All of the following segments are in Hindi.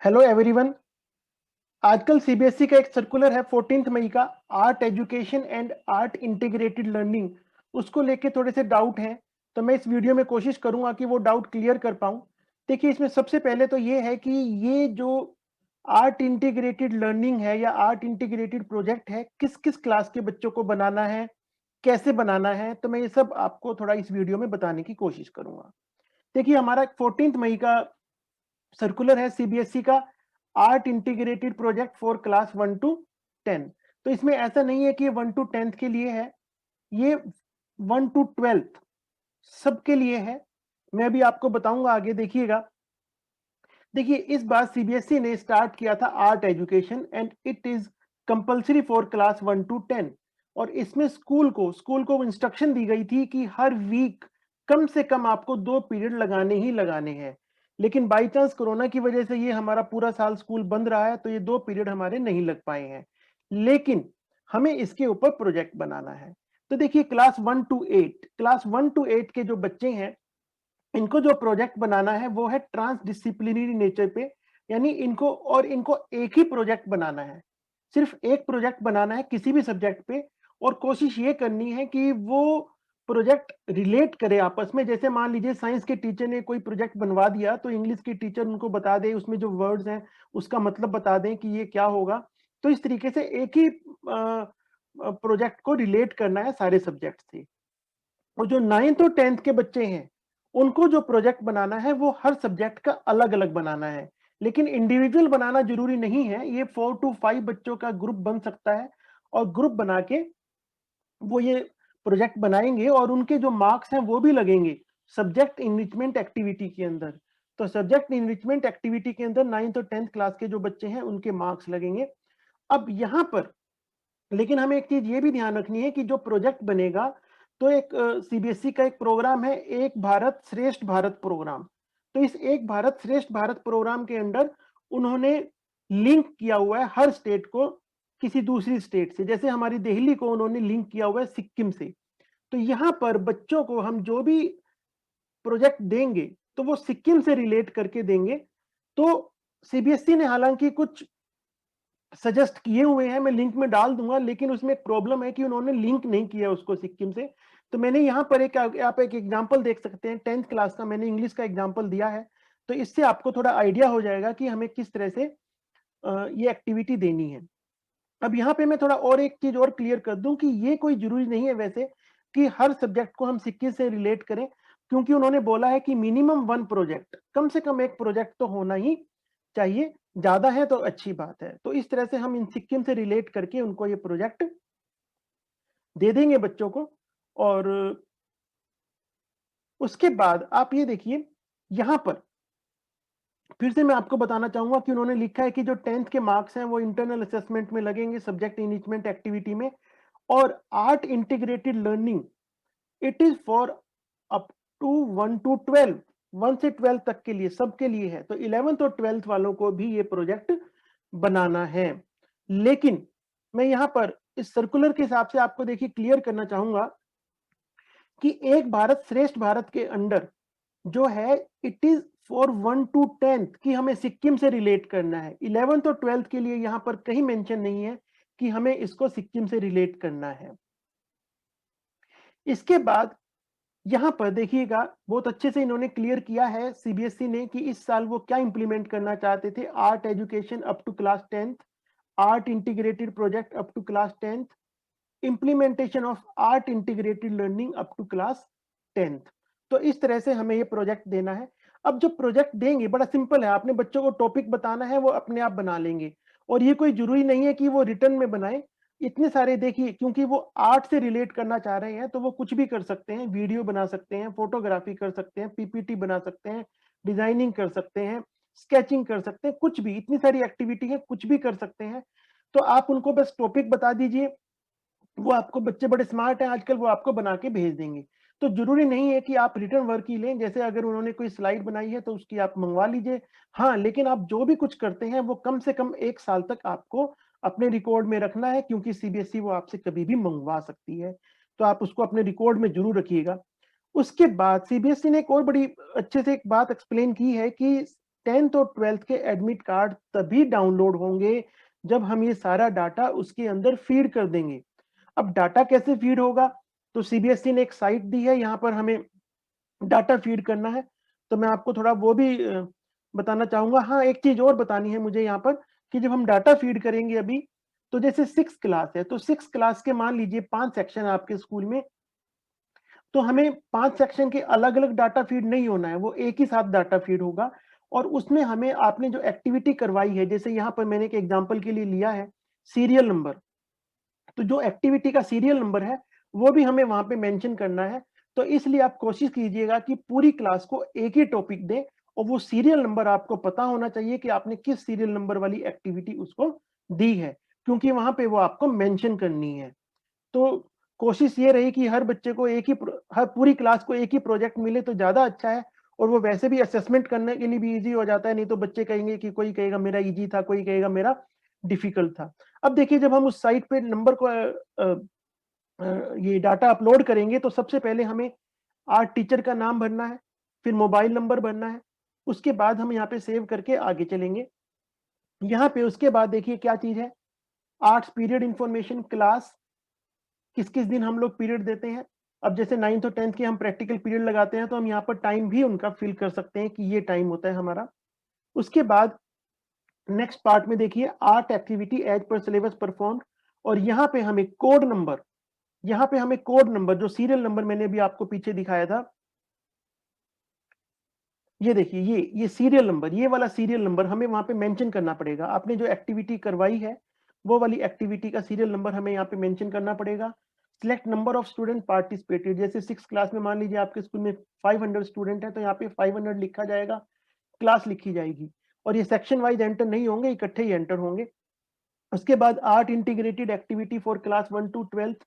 Hello everyone. आजकल सीबीएसई का एक सर्कुलर है 14 मई का, art education and art integrated learning. उसको लेके थोड़े से डाउट हैं, तो मैं इस वीडियो में कोशिश करूंगा कि वो डाउट क्लियर कर पाऊं। देखिए, इसमें सबसे पहले तो ये है कि ये जो आर्ट इंटीग्रेटेड लर्निंग है या आर्ट इंटीग्रेटेड प्रोजेक्ट है, किस किस क्लास के बच्चों को बनाना है, कैसे बनाना है, तो मैं ये सब आपको थोड़ा इस वीडियो में बताने की कोशिश करूंगा। देखिए, हमारा 14 मई का सर्कुलर है सीबीएसई का, art integrated project for class 1 to 10। तो इसमें ऐसा नहीं है कि 1 to 10th के लिए है, ये 1 to 12th सबके लिए है। मैं भी आपको बताऊंगा आगे, देखिएगा। देखिए, इस बार सीबीएसई ने स्टार्ट किया था art education and it is compulsory for class 1 to 10। और इसमें स्कूल को इंस्ट्रक्शन दी गई थी कि हर वीक कम से कम आपको 2 पीरियड लगाने ही लगाने हैं। लेकिन बाई चांस कोरोना की वजह से ये हमारा पूरा साल स्कूल बंद रहा है, तो ये 2 पीरियड हमारे नहीं लग पाए हैं। लेकिन हमें इसके ऊपर प्रोजेक्ट बनाना है। तो देखिए, क्लास 1 to 8 के जो बच्चे हैं, इनको जो प्रोजेक्ट बनाना है वो है ट्रांस डिसिप्लिनरी नेचर पे। यानी इनको एक ही प्रोजेक्ट बनाना है, सिर्फ एक प्रोजेक्ट बनाना है किसी भी सब्जेक्ट पे। और कोशिश ये करनी है कि वो प्रोजेक्ट रिलेट करे आपस में। जैसे मान लीजिए साइंस के टीचर ने कोई प्रोजेक्ट बनवा दिया, तो इंग्लिश के टीचर उनको बता दे, उसमें जो वर्ड्स हैं उसका मतलब बता दें कि ये क्या होगा। तो इस तरीके से एक ही प्रोजेक्ट को रिलेट करना है सारे सब्जेक्ट से। और जो 9th और 10th के बच्चे हैं, उनको जो प्रोजेक्ट बनाना है वो हर सब्जेक्ट का अलग अलग बनाना है। लेकिन इंडिविजुअल बनाना जरूरी नहीं है, ये 4 to 5 बच्चों का ग्रुप बन सकता है। और ग्रुप बना के वो ये प्रोजेक्ट बनाएंगे और उनके जो मार्क्स हैं वो भी लगेंगे सब्जेक्ट इनरिचमेंट एक्टिविटी के अंदर। तो सब्जेक्ट इनरिचमेंट एक्टिविटी के अंदर 9th और 10th क्लास के जो बच्चे हैं उनके मार्क्स लगेंगे। अब यहाँ पर लेकिन हमें एक चीज ये भी ध्यान रखनी है कि जो प्रोजेक्ट बनेगा, तो एक सीबीएसई का एक प्रोग्राम है, एक भारत श्रेष्ठ भारत प्रोग्राम। तो इस एक भारत श्रेष्ठ भारत प्रोग्राम के अंदर उन्होंने लिंक किया हुआ है हर स्टेट को किसी दूसरी स्टेट से। जैसे हमारी दिल्ली को उन्होंने लिंक किया हुआ है सिक्किम से। तो यहाँ पर बच्चों को हम जो भी प्रोजेक्ट देंगे, तो वो सिक्किम से रिलेट करके देंगे। तो सीबीएसई ने हालांकि कुछ सजेस्ट किए हुए हैं, मैं लिंक में डाल दूंगा, लेकिन उसमें एक प्रॉब्लम है कि उन्होंने लिंक नहीं किया उसको सिक्किम से। तो मैंने यहाँ पर आप एक एग्जांपल देख सकते हैं, 10th क्लास का मैंने इंग्लिश का एग्जांपल दिया है। तो इससे आपको थोड़ा आइडिया हो जाएगा कि हमें किस तरह से ये एक्टिविटी देनी है। अब यहाँ पे मैं थोड़ा और एक चीज और क्लियर कर दूं कि ये कोई जरूरी नहीं है वैसे कि हर सब्जेक्ट को हम सिक्किम से रिलेट करें, क्योंकि उन्होंने बोला है कि मिनिमम 1 प्रोजेक्ट, कम से कम एक प्रोजेक्ट तो होना ही चाहिए। ज्यादा है तो अच्छी बात है। तो इस तरह से हम इन सिक्किम से रिलेट करके उनको ये प्रोजेक्ट दे देंगे बच्चों को। और उसके बाद आप ये देखिए, यहां पर फिर से मैं आपको बताना चाहूंगा कि उन्होंने लिखा है कि जो 10th के मार्क्स हैं वो इंटरनल असेसमेंट में लगेंगे, सब्जेक्ट इनिचमेंट एक्टिविटी में। और art integrated learning it is for up to 1 to 12, 1 से 12 तक के लिए, सबके लिए है। तो 11th और 12th वालों को भी ये प्रोजेक्ट बनाना है। लेकिन मैं यहां पर इस सर्कुलर के हिसाब से आपको देखिए क्लियर करना चाहूंगा कि एक भारत श्रेष्ठ भारत के अंडर जो है, it is for 1 to 10th कि हमें सिक्किम से रिलेट करना है। 11th और 12th के लिए यहां पर कहीं मेंशन नहीं है कि हमें इसको सिक्किम से रिलेट करना है। इसके बाद यहां पर देखिएगा, बहुत अच्छे से इन्होंने क्लियर किया है सीबीएसई ने कि इस साल वो क्या इंप्लीमेंट करना चाहते थे। Art education up to class 10th, art integrated project up to class 10th, implementation of art integrated learning up to class 10th। तो इस तरह से हमें ये प्रोजेक्ट देना है। अब जो प्रोजेक्ट देंगे बड़ा सिंपल है, आपने बच्चों को टॉपिक बताना है, वो अपने आप बना लेंगे। और ये कोई जरूरी नहीं है कि वो रिटर्न में बनाए। इतने सारे देखिए, क्योंकि वो आर्ट से रिलेट करना चाह रहे हैं, तो वो कुछ भी कर सकते हैं, वीडियो बना सकते हैं, फोटोग्राफी कर सकते हैं, पीपीटी बना सकते हैं, डिजाइनिंग कर सकते हैं, स्केचिंग कर सकते हैं, कुछ भी, इतनी सारी एक्टिविटी है, कुछ भी कर सकते हैं। तो आप उनको बस टॉपिक बता दीजिए, वो आपको, बच्चे बड़े स्मार्ट हैं आजकल, वो आपको बना के भेज देंगे। तो जरूरी नहीं है कि आप रिटर्न वर्क ही लें। जैसे अगर उन्होंने कोई स्लाइड बनाई है तो उसकी आप मंगवा लीजिए। हाँ, लेकिन आप जो भी कुछ करते हैं वो कम से कम 1 साल तक आपको अपने रिकॉर्ड में रखना है, क्योंकि सीबीएसई वो आपसे कभी भी मंगवा सकती है। तो आप उसको अपने रिकॉर्ड में जरूर रखिएगा। उसके बाद सीबीएसई ने एक और बड़ी अच्छे से एक बात एक्सप्लेन की है कि 10th और 12th के एडमिट कार्ड तभी डाउनलोड होंगे जब हम ये सारा डाटा उसके अंदर फीड कर देंगे। अब डाटा कैसे फीड होगा? तो सीबीएसई ने एक साइट दी है, यहाँ पर हमें डाटा फीड करना है। तो मैं आपको थोड़ा वो भी बताना चाहूँगा। हाँ, एक चीज़ और बतानी है मुझे यहाँ पर कि जब हम डाटा फीड करेंगे अभी, तो जैसे 6th क्लास है, तो 6th क्लास के मान लीजिए 5 सेक्शन है आपके स्कूल में, तो हमें 5 सेक्शन के अलग-अलग डाटा फीड नहीं होना है, वो एक ही साथ डाटा फीड होगा। और उसमें हमें आपने जो एक्टिविटी करवाई है, जैसे यहाँ पर मैंने एक एग्जांपल के लिए लिया है सीरियल नंबर, तो जो एक्टिविटी का सीरियल नंबर है, वो भी हमें वहाँ पे मेंशन करना है। तो इसलिए आप कोशिश कीजिएगा कि पूरी क्लास को एक ही टॉपिक दें और वो सीरियल नंबर आपको पता होना चाहिए कि आपने किस सीरियल नंबर वाली एक्टिविटी उसको दी है, क्योंकि वहाँ पे वो आपको मेंशन करनी है। तो कोशिश ये रही कि हर बच्चे को एक ही हर पूरी क्लास को एक ही प्रोजेक्ट मिले तो ज़्यादा अच्छा है, और वो वैसे भी असेसमेंट करने के लिए भी ईज़ी हो जाता है, नहीं तो बच्चे कहेंगे कि कोई कहेगा मेरा ईज़ी था, कोई कहेगा मेरा डिफ़िकल्ट था। अब देखिए जब हम उस साइट पे नंबर को ये डाटा अपलोड करेंगे तो सबसे पहले हमें आर्ट टीचर का नाम भरना है, फिर मोबाइल नंबर भरना है, उसके बाद हम यहाँ पे सेव करके आगे चलेंगे। यहाँ पे उसके बाद देखिए क्या चीज़ है, आर्ट्स पीरियड इन्फॉर्मेशन क्लास किस-किस दिन हम लोग पीरियड देते हैं। अब जैसे 9th और 10th के हम प्रैक्टिकल पीरियड लगाते हैं, तो हम यहाँ पर टाइम भी उनका फिल कर सकते हैं कि ये टाइम होता है हमारा। उसके बाद नेक्स्ट पार्ट में देखिए art activity as per syllabus performed, और यहाँ पे हमें कोड नंबर जो सीरियल नंबर मैंने अभी आपको पीछे दिखाया था, ये देखिए ये सीरियल नंबर, ये वाला सीरियल नंबर हमें वहाँ पे मेंशन करना पड़ेगा। आपने जो एक्टिविटी करवाई है, वो वाली एक्टिविटी का सीरियल नंबर हमें यहाँ पे मेंशन करना पड़ेगा। Select number of student participated, जैसे 6th क्लास में मान लीजिए आपके स्कूल में 500 स्टूडेंट है, तो यहाँ पे 500 लिखा जाएगा, क्लास लिखी जाएगी, और ये सेक्शन वाइज एंटर नहीं होंगे, इकट्ठे ही एंटर होंगे। उसके बाद art integrated activity for class 1 to 12th,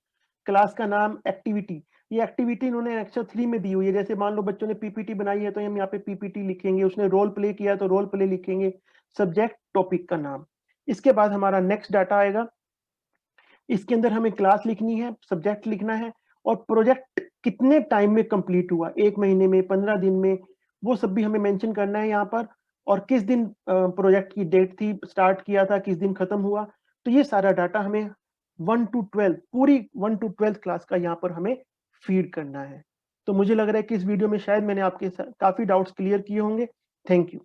class का नाम एक्टिविटी, ये एक्टिविटी इन्होंने एक्स्ट्रा 3 में दी हुई है। जैसे मान लो बच्चों ने पीपीटी बनाई है, तो हम यहाँ पे पीपीटी लिखेंगे, उसने रोल प्ले किया तो रोल प्ले लिखेंगे, सब्जेक्ट टॉपिक का नाम। इसके बाद हमारा नेक्स्ट डाटा आएगा, इसके अंदर हमें क्लास लिखनी है, सब्जेक्ट लिखना है, और प्रोजेक्ट कितने टाइम में कंप्लीट हुआ, 1 महीने में, 15 दिन में, वो सब भी हमें मेंशन करना है यहाँ पर, और किस दिन प्रोजेक्ट की डेट थी, स्टार्ट किया था, किस दिन खत्म हुआ। तो ये सारा डाटा हमें 1 टू 12 पूरी 1 टू 12th क्लास का यहाँ पर हमें फीड करना है। तो मुझे लग रहा है कि इस वीडियो में शायद मैंने आपके काफी डाउट्स क्लियर किए होंगे। Thank you.